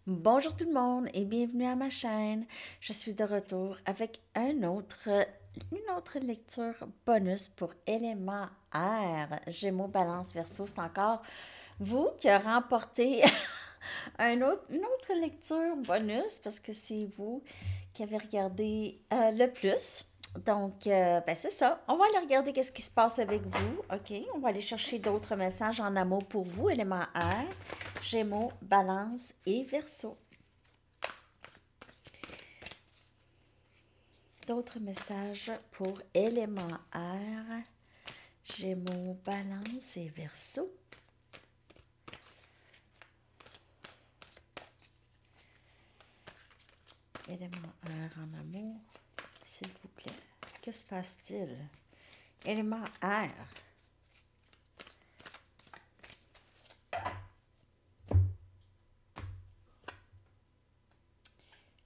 Bonjour tout le monde et bienvenue à ma chaîne. Je suis de retour avec une autre lecture bonus pour élément air. Gémeaux, Balance, Verseau. C'est encore vous qui a remporté une autre lecture bonus parce que c'est vous qui avez regardé le plus. Donc, ben c'est ça. On va aller regarder qu'est-ce qui se passe avec vous. OK? On va aller chercher d'autres messages en amour pour vous, élément air, Gémeaux, Balance et Verseau. D'autres messages pour élément air, Gémeaux, Balance et Verseau. Élément air en amour, s'il vous plaît. Que se passe-t-il? Élément air.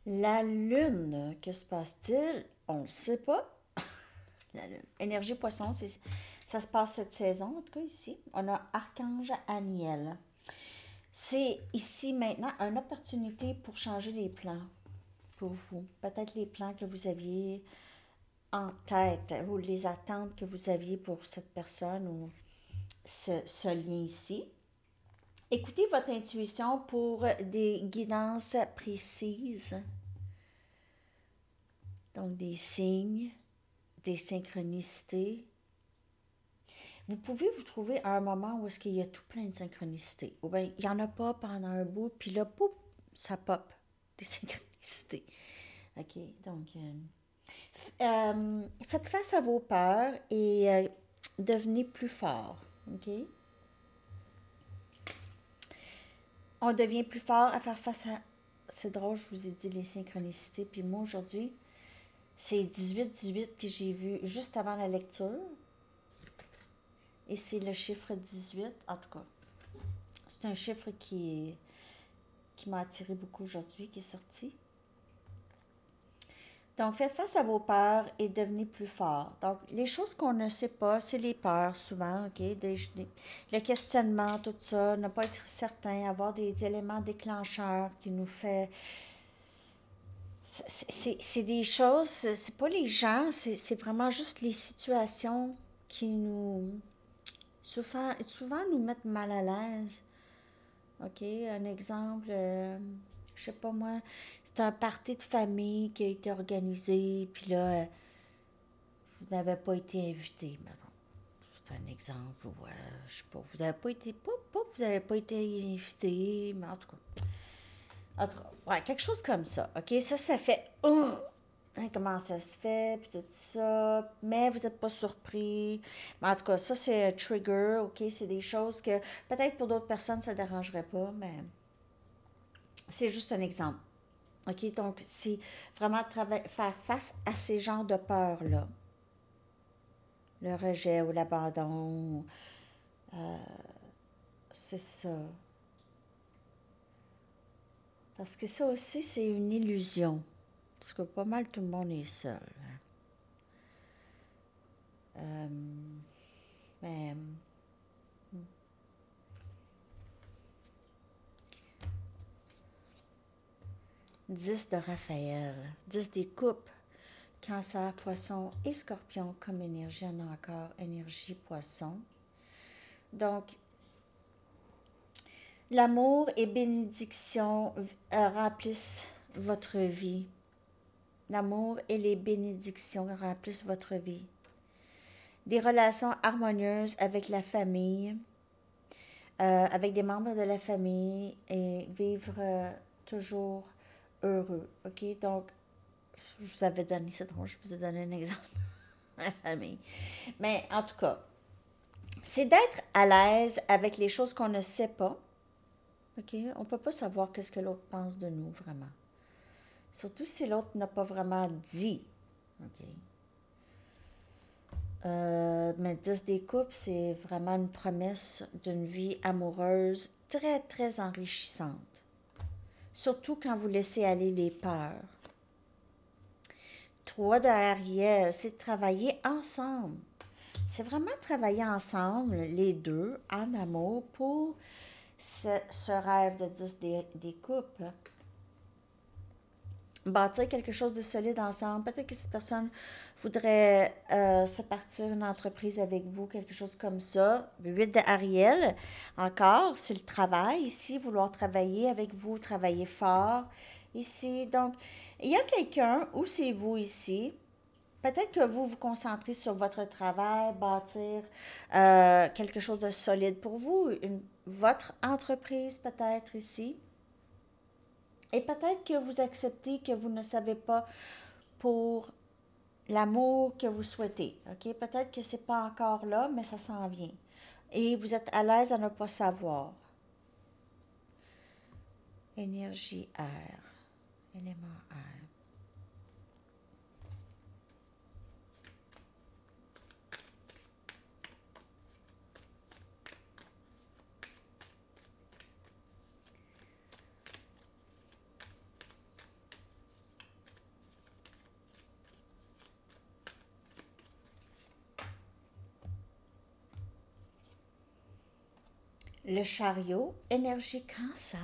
La lune, que se passe-t-il? On ne le sait pas. La lune. Énergie poisson, ça se passe cette saison, en tout cas ici. On a Archange Aniel. C'est ici maintenant une opportunité pour changer les plans pour vous. Peut-être les plans que vous aviez en tête ou les attentes que vous aviez pour cette personne ou ce lien ici. Écoutez votre intuition pour des guidances précises. Donc des signes, des synchronicités. Vous pouvez vous trouver à un moment où est-ce qu'il y a tout plein de synchronicités. Ou bien, il n'y en a pas pendant un bout, puis là, pouf, ça pop, des synchronicités. OK, donc, faites face à vos peurs et devenez plus fort. OK? On devient plus fort à faire face à... C'est drôle, je vous ai dit les synchronicités. Puis moi, aujourd'hui, c'est 18-18 que j'ai vu juste avant la lecture. Et c'est le chiffre 18. En tout cas, c'est un chiffre qui m'a attiré beaucoup aujourd'hui, qui est sorti. Donc, faites face à vos peurs et devenez plus fort. Donc, les choses qu'on ne sait pas, c'est les peurs souvent, OK? Le questionnement, tout ça, ne pas être certain, avoir des éléments déclencheurs qui nous fait... C'est des choses, c'est pas les gens, c'est vraiment juste les situations qui nous... souvent nous mettent mal à l'aise. OK? Un exemple, je sais pas moi, c'est un party de famille qui a été organisé, puis là, vous n'avez pas été invité. Mais bon, c'est un exemple, ou je sais pas, vous n'avez pas été, pas que vous n'avez pas été invité, mais en tout cas, ouais, quelque chose comme ça. OK? Ça fait, hein, comment ça se fait, puis tout ça, mais vous n'êtes pas surpris. Mais en tout cas, ça, c'est un trigger, OK? C'est des choses que peut-être pour d'autres personnes, ça ne dérangerait pas, mais c'est juste un exemple. OK? Donc, c'est vraiment faire face à ces genres de peurs-là. Le rejet ou l'abandon, c'est ça. Parce que ça aussi, c'est une illusion. Parce que pas mal tout le monde est seul. Hein. Euh, mais 10 de Raphaël, 10 des coupes, Cancer, Poisson et Scorpion comme énergie. On a encore énergie Poisson. Donc, l'amour et bénédiction remplissent votre vie. L'amour et les bénédictions remplissent votre vie. Des relations harmonieuses avec la famille, avec des membres de la famille et vivre toujours heureux. OK? Donc, je vous avais donné, c'est drôle, je vous ai donné un exemple de la famille. Mais en tout cas, c'est d'être à l'aise avec les choses qu'on ne sait pas. OK? On ne peut pas savoir qu'est-ce que l'autre pense de nous, vraiment. Surtout si l'autre n'a pas vraiment dit. OK? Mais 10 des couples, c'est vraiment une promesse d'une vie amoureuse très, très enrichissante. Surtout quand vous laissez aller les peurs. 3 de Ariel, c'est de travailler ensemble. C'est vraiment travailler ensemble, les deux, en amour, pour ce rêve de 10 des coupes. Bâtir quelque chose de solide ensemble. Peut-être que cette personne voudrait se partir une entreprise avec vous, quelque chose comme ça. 8 de Ariel, encore, c'est le travail ici, vouloir travailler avec vous, travailler fort ici. Donc, il y a quelqu'un, ou c'est vous ici, peut-être que vous vous concentrez sur votre travail, bâtir quelque chose de solide pour vous, votre entreprise peut-être ici. Et peut-être que vous acceptez que vous ne savez pas pour l'amour que vous souhaitez. OK? Peut-être que c'est pas encore là, mais ça s'en vient. Et vous êtes à l'aise à ne pas savoir. Énergie air. Élément air. Le chariot, énergie cancer.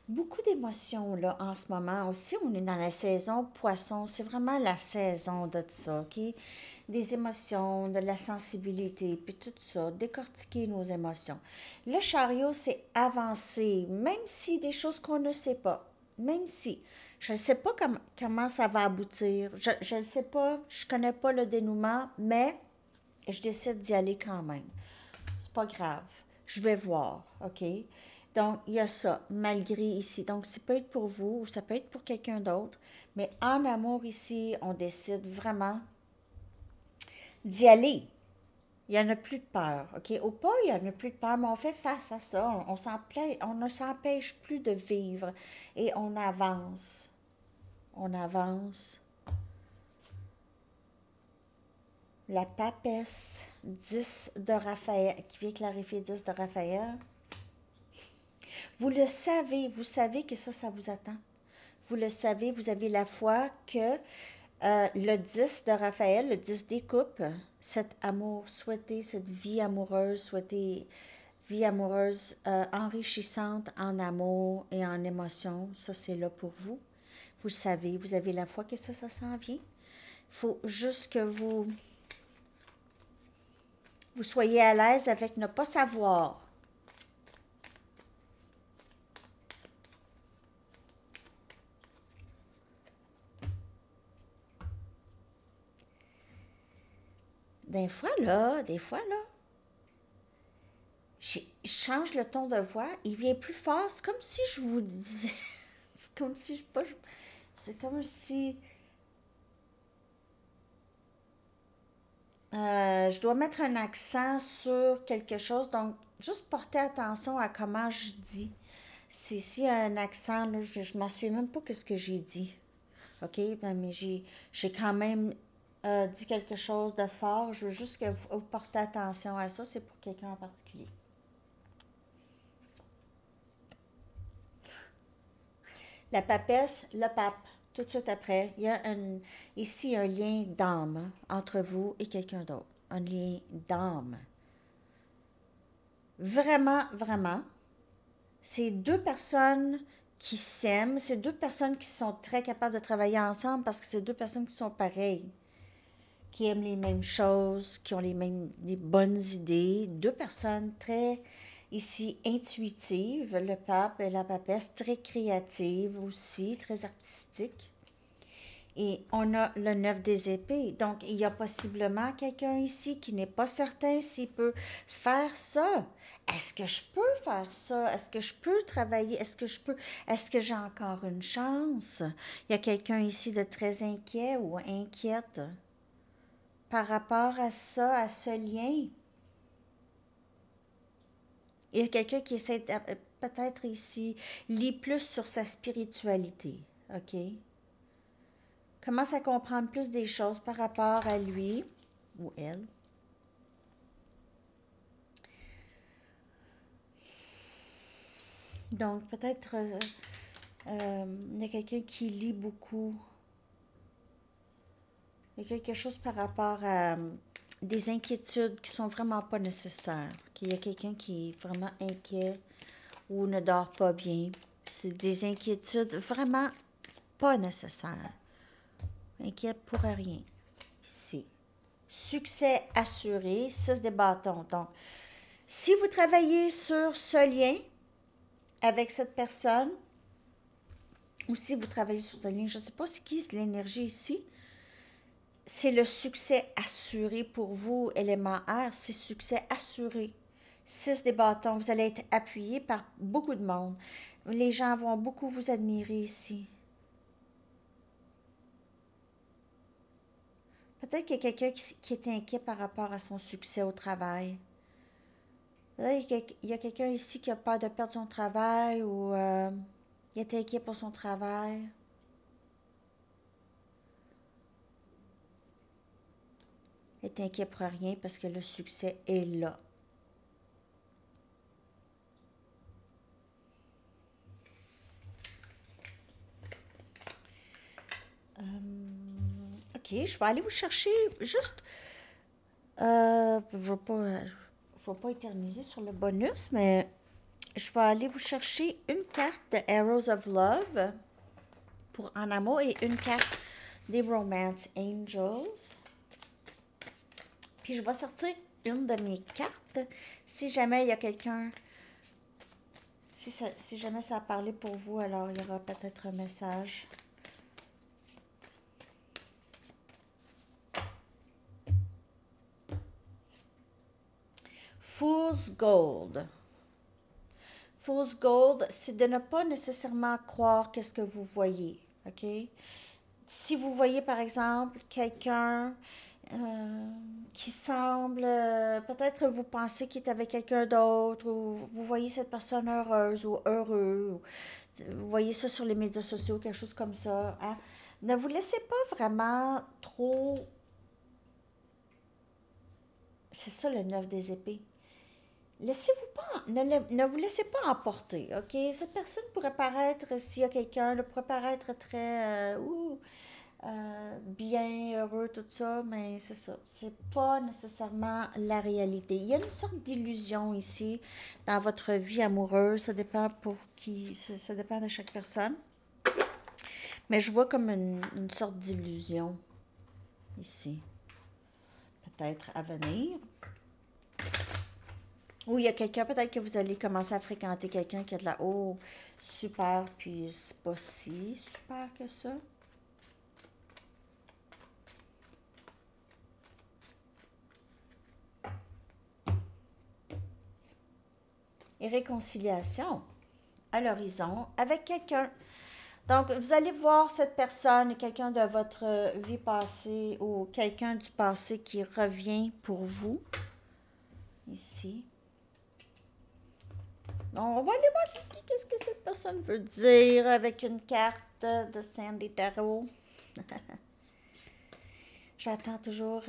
Beaucoup d'émotions là en ce moment. Aussi, on est dans la saison poisson. C'est vraiment la saison de ça, OK? Des émotions, de la sensibilité, puis tout ça, décortiquer nos émotions. Le chariot, c'est avancer, même si des choses qu'on ne sait pas. Même si. Je ne sais pas comment ça va aboutir. Je ne sais pas, je ne connais pas le dénouement, mais je décide d'y aller quand même. C'est pas grave. Je vais voir, OK? Donc, il y a ça, malgré ici. Donc, ça peut être pour vous ou ça peut être pour quelqu'un d'autre. Mais en amour ici, on décide vraiment d'y aller. Il n'y en a plus de peur, OK? Au pas, il n'y en a plus de peur, mais on fait face à ça. On ne s'empêche plus de vivre et on avance. On avance. La papesse, 10 de Raphaël, qui vient clarifier 10 de Raphaël. Vous le savez, vous savez que ça vous attend. Vous le savez, vous avez la foi que le 10 de Raphaël, le 10 des coupes, cet amour souhaité, cette vie amoureuse, souhaitée, vie amoureuse enrichissante en amour et en émotion, ça c'est là pour vous. Vous le savez, vous avez la foi que ça s'en vient. Il faut juste que vous soyez à l'aise avec ne pas savoir. Des fois là, je change le ton de voix, il vient plus fort. C'est comme si je vous disais. C'est comme si c'est comme si je dois mettre un accent sur quelque chose. Donc, juste porter attention à comment je dis. S'il y a un accent, là, je ne m'en souviens même pas ce que j'ai dit. OK? Ben, mais j'ai quand même dit quelque chose de fort. Je veux juste que vous portez attention à ça. C'est pour quelqu'un en particulier. La papesse, le pape, tout de suite après, il y a ici un lien d'âme entre vous et quelqu'un d'autre. Un lien d'âme. Vraiment, vraiment. C'est deux personnes qui s'aiment, c'est deux personnes qui sont très capables de travailler ensemble parce que c'est deux personnes qui sont pareilles, qui aiment les mêmes choses, qui ont les bonnes idées. Deux personnes très ici intuitives, le pape et la papesse, très créatives aussi, très artistiques. Et on a le 9 des épées. Donc, il y a possiblement quelqu'un ici qui n'est pas certain s'il peut faire ça. Est-ce que je peux faire ça? Est-ce que je peux travailler? Est-ce que j'ai encore une chance? Il y a quelqu'un ici de très inquiet ou inquiète par rapport à ça, à ce lien. Il y a quelqu'un qui essaie peut-être ici, lit plus sur sa spiritualité. OK? Commence à comprendre plus des choses par rapport à lui ou elle. Donc, peut-être il y a quelqu'un qui lit beaucoup. Il y a quelque chose par rapport à des inquiétudes qui sont vraiment pas nécessaires. Qu'il y a quelqu'un qui est vraiment inquiet ou ne dort pas bien. C'est des inquiétudes vraiment pas nécessaires. Inquiète pour rien. Ici. Succès assuré, 6 de bâtons. Donc, si vous travaillez sur ce lien avec cette personne, ou si vous travaillez sur ce lien, je ne sais pas c'est qui l'énergie ici, c'est le succès assuré pour vous, élément air, c'est succès assuré. 6 des bâtons, vous allez être appuyé par beaucoup de monde. Les gens vont beaucoup vous admirer ici. Peut-être qu'il y a quelqu'un qui est inquiet par rapport à son succès au travail. Peut-être qu'il y a quelqu'un ici qui a peur de perdre son travail ou il est inquiet pour son travail. Il est inquiet pour rien parce que le succès est là. Ok, je vais aller vous chercher juste... je vais pas éterniser sur le bonus, mais je vais aller vous chercher une carte de Arrows of Love pour en amour et une carte des Romance Angels. Puis je vais sortir une de mes cartes si jamais il y a quelqu'un... Si jamais ça a parlé pour vous, alors il y aura peut-être un message. Fool's Gold. Fool's Gold, c'est de ne pas nécessairement croire qu'est-ce que vous voyez, OK? Si vous voyez, par exemple, quelqu'un qui semble, peut-être vous pensez qu'il est avec quelqu'un d'autre, ou vous voyez cette personne heureuse ou heureux, ou vous voyez ça sur les médias sociaux, quelque chose comme ça, hein? Ne vous laissez pas vraiment trop... C'est ça le 9 des épées. Laissez-vous pas, ne vous laissez pas emporter, OK? Cette personne pourrait paraître, s'il y a quelqu'un, elle pourrait paraître très, bien, heureux, tout ça, mais c'est ça. C'est pas nécessairement la réalité. Il y a une sorte d'illusion ici dans votre vie amoureuse. Ça dépend pour qui, ça dépend de chaque personne. Mais je vois comme une sorte d'illusion ici. Peut-être à venir. Ou il y a quelqu'un, peut-être que vous allez commencer à fréquenter quelqu'un qui a de la... Oh, super, puis c'est pas si super que ça. Et réconciliation à l'horizon avec quelqu'un. Donc, vous allez voir cette personne, quelqu'un de votre vie passée ou quelqu'un du passé qui revient pour vous. Ici. On va aller voir qu'est-ce que cette personne veut dire avec une carte de Sandy Tarot. J'attends toujours...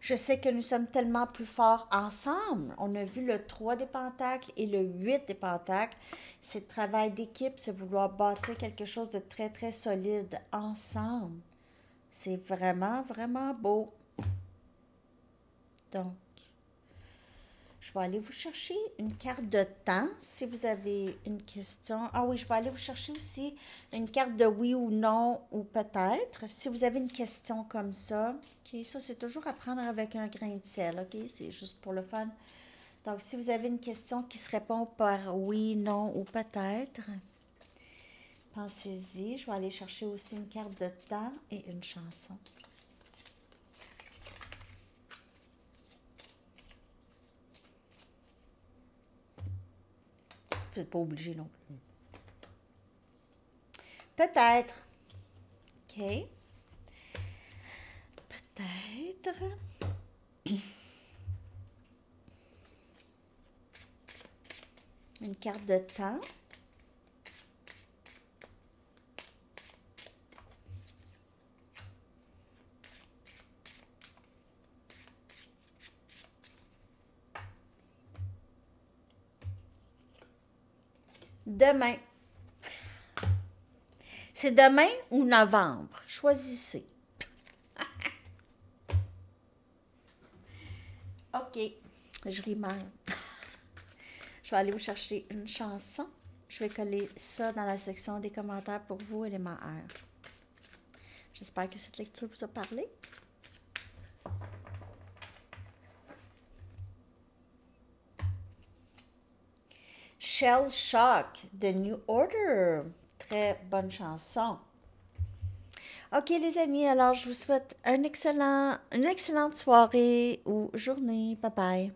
Je sais que nous sommes tellement plus forts ensemble. On a vu le 3 des pentacles et le 8 des pentacles. C'est le travail d'équipe, c'est vouloir bâtir quelque chose de très, très solide ensemble. C'est vraiment, vraiment beau. Donc, je vais aller vous chercher une carte de temps si vous avez une question. Ah oui, je vais aller vous chercher aussi une carte de oui ou non ou peut-être. Si vous avez une question comme ça, ok, ça c'est toujours à prendre avec un grain de sel, ok, c'est juste pour le fun. Donc, si vous avez une question qui se répond par oui, non ou peut-être, pensez-y. Je vais aller chercher aussi une carte de temps et une chanson. Vous n'êtes pas obligé non plus. Peut-être. OK. Peut-être. Une carte de temps. Demain. C'est demain ou novembre? Choisissez. OK. Je ris mal. Je vais aller vous chercher une chanson. Je vais coller ça dans la section des commentaires pour vous, élément R. J'espère que cette lecture vous a parlé. Shell Shock de New Order. Très bonne chanson. OK, les amis, alors je vous souhaite une excellente soirée ou journée. Bye bye.